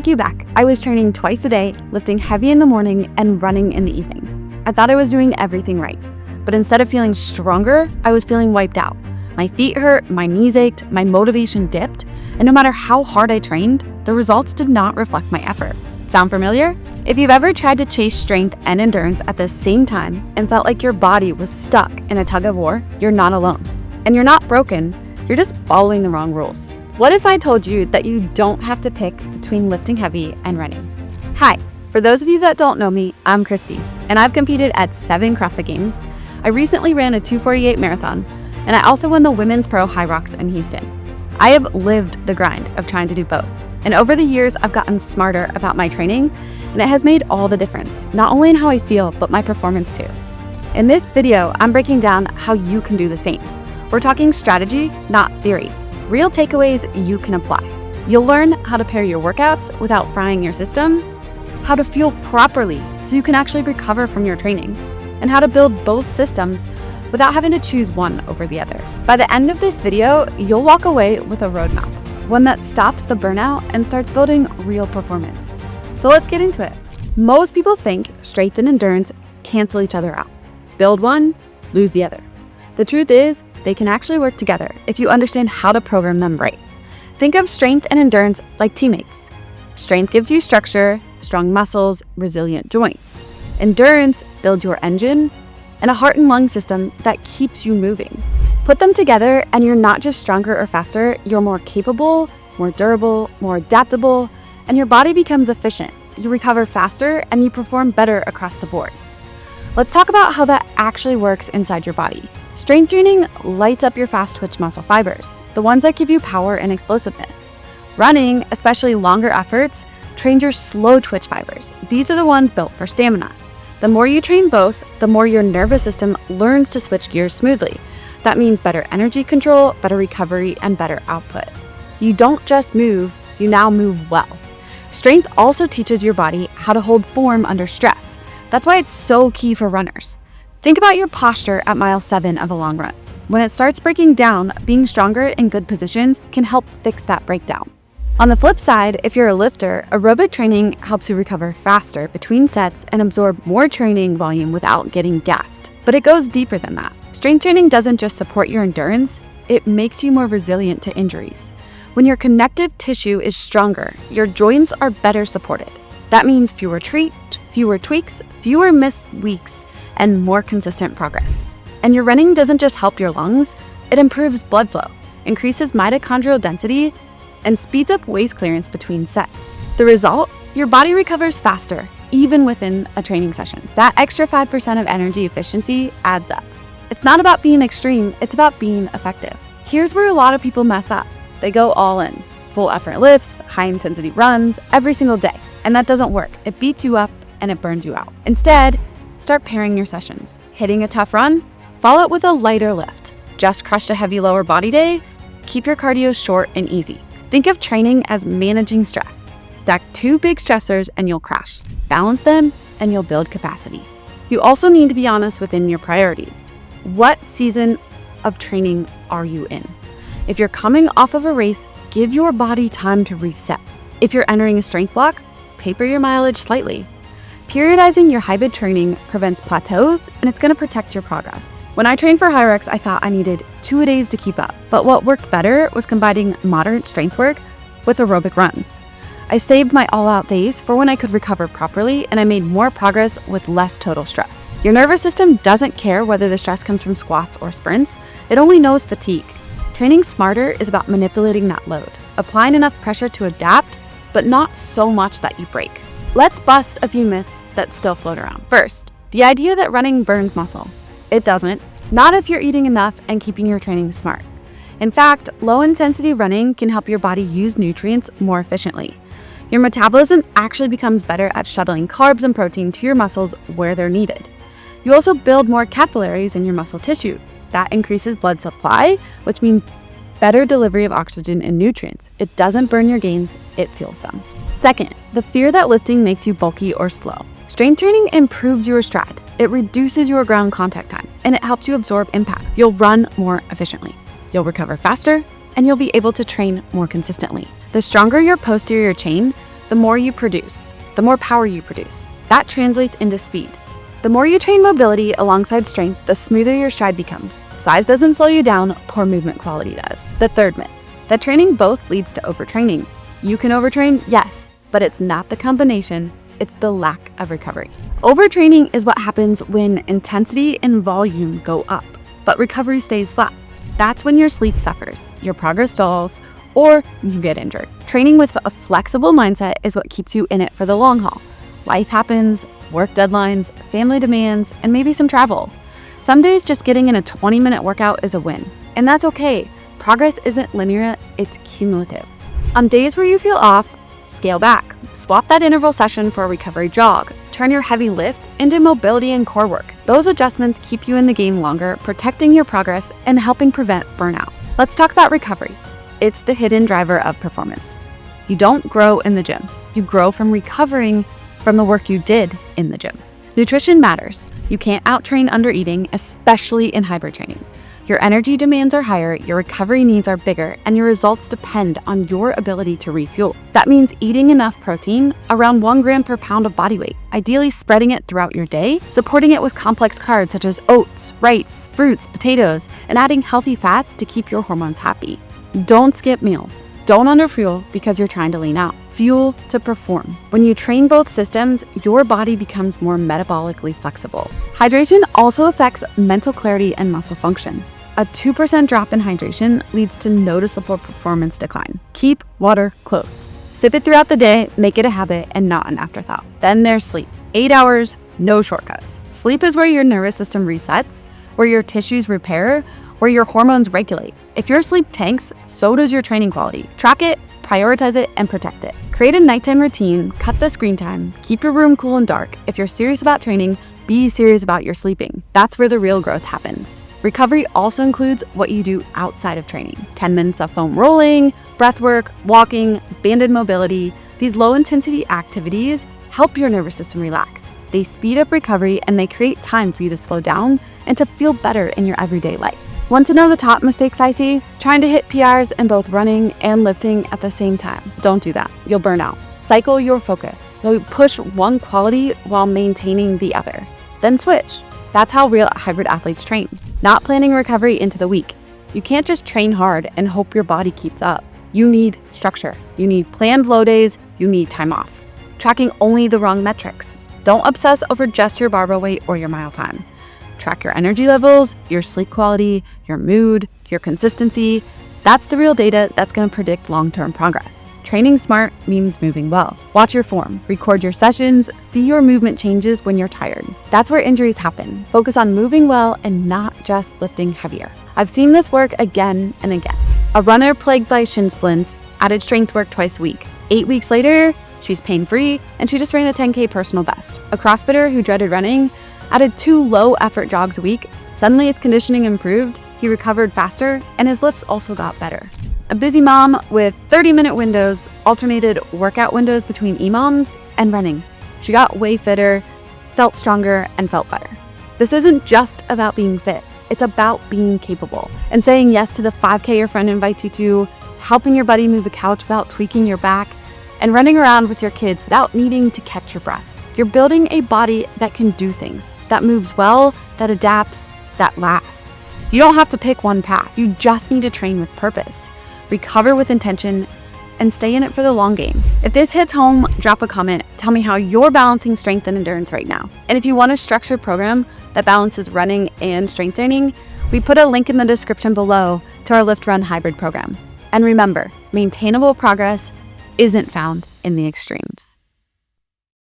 take you back. I was training twice a day, lifting heavy in the morning and running in the evening. I thought I was doing everything right, but instead of feeling stronger, I was feeling wiped out. My feet hurt, my knees ached, my motivation dipped, and no matter how hard I trained, the results did not reflect my effort. Sound familiar? If you've ever tried to chase strength and endurance at the same time and felt like your body was stuck in a tug of war, you're not alone. And you're not broken, you're just following the wrong rules. What if I told you that you don't have to pick between lifting heavy and running? Hi, for those of you that don't know me, I'm Kristi, and I've competed at 7 CrossFit Games. I recently ran a 2:48 marathon, and I also won the Women's Pro High Rocks in Houston. I have lived the grind of trying to do both. And over the years, I've gotten smarter about my training, and it has made all the difference, not only in how I feel, but my performance too. In this video, I'm breaking down how you can do the same. We're talking strategy, not theory. Real takeaways you can apply. You'll learn how to pair your workouts without frying your system, how to fuel properly so you can actually recover from your training, and how to build both systems without having to choose one over the other. By the end of this video, you'll walk away with a roadmap, one that stops the burnout and starts building real performance. So let's get into it. Most people think strength and endurance cancel each other out. Build one, lose the other. The truth is, they can actually work together if you understand how to program them right. Think of strength and endurance like teammates. Strength gives you structure, strong muscles, resilient joints. Endurance builds your engine and a heart and lung system that keeps you moving. Put them together and you're not just stronger or faster, you're more capable, more durable, more adaptable, and your body becomes efficient. You recover faster and you perform better across the board. Let's talk about how that actually works inside your body. Strength training lights up your fast twitch muscle fibers, the ones that give you power and explosiveness. Running, especially longer efforts, trains your slow twitch fibers. These are the ones built for stamina. The more you train both, the more your nervous system learns to switch gears smoothly. That means better energy control, better recovery, and better output. You don't just move, you now move well. Strength also teaches your body how to hold form under stress. That's why it's so key for runners. Think about your posture at mile 7 of a long run. When it starts breaking down, being stronger in good positions can help fix that breakdown. On the flip side, if you're a lifter, aerobic training helps you recover faster between sets and absorb more training volume without getting gassed. But it goes deeper than that. Strength training doesn't just support your endurance, it makes you more resilient to injuries. When your connective tissue is stronger, your joints are better supported. That means fewer tweaks, fewer missed weeks, and more consistent progress. And your running doesn't just help your lungs, it improves blood flow, increases mitochondrial density, and speeds up waste clearance between sets. The result? Your body recovers faster, even within a training session. That extra 5% of energy efficiency adds up. It's not about being extreme, it's about being effective. Here's where a lot of people mess up. They go all in. Full effort lifts, high intensity runs, every single day. And that doesn't work. It beats you up and it burns you out. Instead, start pairing your sessions. Hitting a tough run? Follow it with a lighter lift. Just crushed a heavy lower body day? Keep your cardio short and easy. Think of training as managing stress. Stack 2 big stressors and you'll crash. Balance them and you'll build capacity. You also need to be honest within your priorities. What season of training are you in? If you're coming off of a race, give your body time to reset. If you're entering a strength block, paper your mileage slightly. Periodizing your hybrid training prevents plateaus and it's going to protect your progress. When I trained for Hyrox, I thought I needed 2 days to keep up, but what worked better was combining moderate strength work with aerobic runs. I saved my all-out days for when I could recover properly and I made more progress with less total stress. Your nervous system doesn't care whether the stress comes from squats or sprints, it only knows fatigue. Training smarter is about manipulating that load, applying enough pressure to adapt, but not so much that you break. Let's bust a few myths that still float around. First, the idea that running burns muscle. It doesn't. Not if you're eating enough and keeping your training smart. In fact, low-intensity running can help your body use nutrients more efficiently. Your metabolism actually becomes better at shuttling carbs and protein to your muscles where they're needed. You also build more capillaries in your muscle tissue. That increases blood supply, which means better delivery of oxygen and nutrients. It doesn't burn your gains, it fuels them. Second, the fear that lifting makes you bulky or slow. Strength training improves your stride. It reduces your ground contact time, and it helps you absorb impact. You'll run more efficiently. You'll recover faster, and you'll be able to train more consistently. The stronger your posterior chain, the more you produce, the more power you produce. That translates into speed. The more you train mobility alongside strength, the smoother your stride becomes. Size doesn't slow you down, poor movement quality does. The third myth, that training both leads to overtraining. You can overtrain, yes, but it's not the combination, it's the lack of recovery. Overtraining is what happens when intensity and volume go up, but recovery stays flat. That's when your sleep suffers, your progress stalls, or you get injured. Training with a flexible mindset is what keeps you in it for the long haul. Life happens, work deadlines, family demands, and maybe some travel. Some days just getting in a 20-minute workout is a win, and that's okay. Progress isn't linear, it's cumulative. On days where you feel off, scale back. Swap that interval session for a recovery jog. Turn your heavy lift into mobility and core work. Those adjustments keep you in the game longer, protecting your progress and helping prevent burnout. Let's talk about recovery. It's the hidden driver of performance. You don't grow in the gym. You grow from recovering from the work you did in the gym. Nutrition matters. You can't out-train under eating, especially in hybrid training. Your energy demands are higher, your recovery needs are bigger, and your results depend on your ability to refuel. That means eating enough protein, around 1 gram per pound of body weight, ideally spreading it throughout your day, supporting it with complex carbs such as oats, rice, fruits, potatoes, and adding healthy fats to keep your hormones happy. Don't skip meals. Don't underfuel because you're trying to lean out. Fuel to perform. When you train both systems, your body becomes more metabolically flexible. Hydration also affects mental clarity and muscle function. A 2% drop in hydration leads to noticeable performance decline. Keep water close. Sip it throughout the day, make it a habit and not an afterthought. Then there's sleep. 8 hours, no shortcuts. Sleep is where your nervous system resets, where your tissues repair, where your hormones regulate. If your sleep tanks, so does your training quality. Track it, prioritize it, and protect it. Create a nighttime routine, cut the screen time, keep your room cool and dark. If you're serious about training, be serious about your sleeping. That's where the real growth happens. Recovery also includes what you do outside of training. 10 minutes of foam rolling, breath work, walking, banded mobility. These low-intensity activities help your nervous system relax. They speed up recovery and they create time for you to slow down and to feel better in your everyday life. Want to know the top mistakes I see? Trying to hit PRs in both running and lifting at the same time. Don't do that. You'll burn out. Cycle your focus. So push one quality while maintaining the other. Then switch. That's how real hybrid athletes train. Not planning recovery into the week. You can't just train hard and hope your body keeps up. You need structure. You need planned low days. You need time off. Tracking only the wrong metrics. Don't obsess over just your barbell weight or your mile time. Track your energy levels, your sleep quality, your mood, your consistency. That's the real data that's going to predict long-term progress. Training smart means moving well. Watch your form, record your sessions, see your movement changes when you're tired. That's where injuries happen. Focus on moving well and not just lifting heavier. I've seen this work again and again. A runner plagued by shin splints added strength work twice a week. 8 weeks later, she's pain-free and she just ran a 10K personal best. A CrossFitter who dreaded running added 2 low-effort jogs a week. Suddenly his conditioning improved, he recovered faster, and his lifts also got better. A busy mom with 30-minute windows alternated workout windows between EMOMs and running. She got way fitter, felt stronger, and felt better. This isn't just about being fit. It's about being capable and saying yes to the 5K your friend invites you to, helping your buddy move a couch without tweaking your back, and running around with your kids without needing to catch your breath. You're building a body that can do things, that moves well, that adapts, that lasts. You don't have to pick one path. You just need to train with purpose, recover with intention, and stay in it for the long game. If this hits home, drop a comment. Tell me how you're balancing strength and endurance right now. And if you want a structured program that balances running and strength training, we put a link in the description below to our Lift Run hybrid program. And remember, maintainable progress isn't found in the extremes.